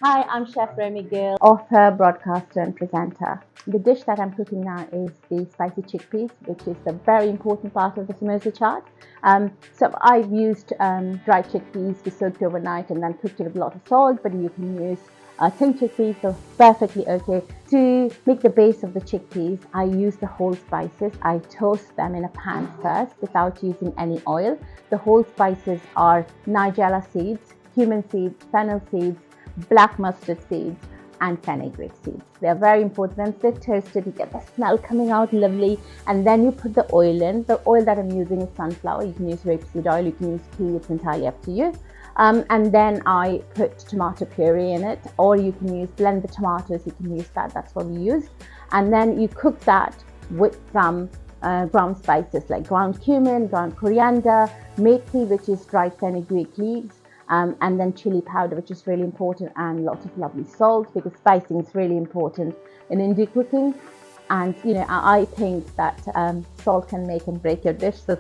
Hi, I'm Chef Romy Gill, author, broadcaster, and presenter. The dish that I'm cooking now is the spicy chickpeas, which is a very important part of the samosa chaat. So I've used dried chickpeas to soak overnight and then cooked it with a lot of salt, but you can use tin chickpeas, so perfectly okay. To make the base of the chickpeas, I use the whole spices. I toast them in a pan first without using any oil. The whole spices are nigella seeds, cumin seeds, fennel seeds, black mustard seeds, and fenugreek seeds. They are very important. Once they're toasted, you get the smell coming out lovely, and then you put the oil in. The oil that I'm using is sunflower. You can use rapeseed oil, you can use ghee, it's entirely up to you. And then I put tomato puree in it, or you can blend the tomatoes, you can use that, that's what we used. And then you cook that with some ground spices like ground cumin, ground coriander, methi, which is dried fenugreek leaves, and then chili powder, which is really important, and lots of lovely salt, because spicing is really important in Indian cooking. And I think that salt can make and break your dish. So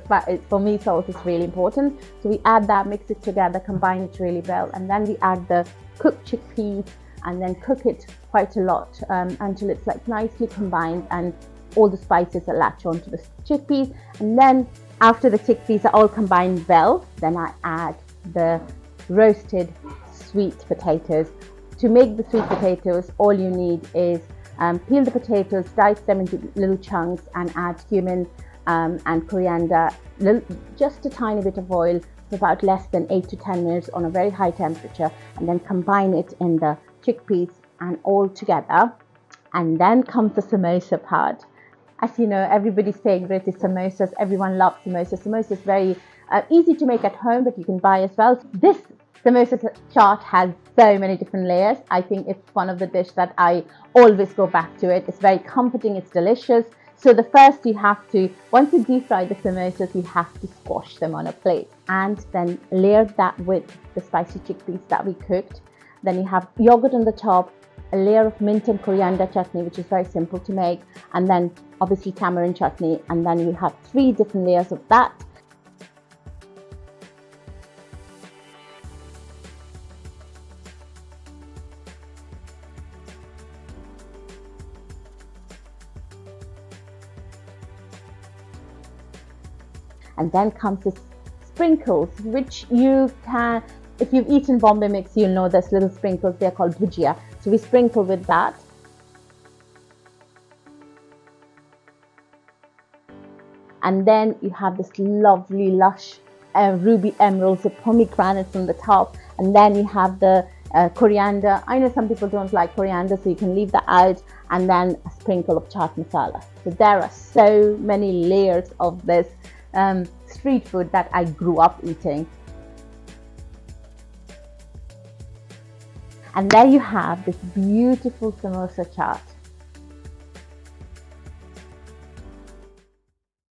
for me, salt is really important. So we add that, mix it together, combine it really well, and then we add the cooked chickpeas, and then cook it quite a lot until it's like nicely combined and all the spices are latch onto the chickpeas. And then after the chickpeas are all combined well, then I add the roasted sweet potatoes. To make the sweet potatoes, all you need is peel the potatoes, dice them into little chunks, and add cumin and coriander, just a tiny bit of oil for about less than 8 to 10 minutes on a very high temperature, and then combine it in the chickpeas and all together. And then comes the samosa part. As you know, everybody's favorite is samosas. Everyone loves samosas. Samosa is very easy to make at home, but you can buy as well. This samosa chaat has so many different layers. I think it's one of the dishes that I always go back to it. It's very comforting, it's delicious. So the first you have to, once you deep fry the samosas, you have to squash them on a plate and then layer that with the spicy chickpeas that we cooked. Then you have yogurt on the top, a layer of mint and coriander chutney, which is very simple to make, and then obviously tamarind chutney, and then you have 3 different layers of that. And then comes the sprinkles, which you can, if you've eaten Bombay mix, you'll know there's little sprinkles, they're called bhujia. So we sprinkle with that. And then you have this lovely, lush ruby emeralds of pomegranates on the top. And then you have the coriander. I know some people don't like coriander, so you can leave that out. And then a sprinkle of chaat masala. So there are so many layers of this street food that I grew up eating. And there you have this beautiful samosa chaat.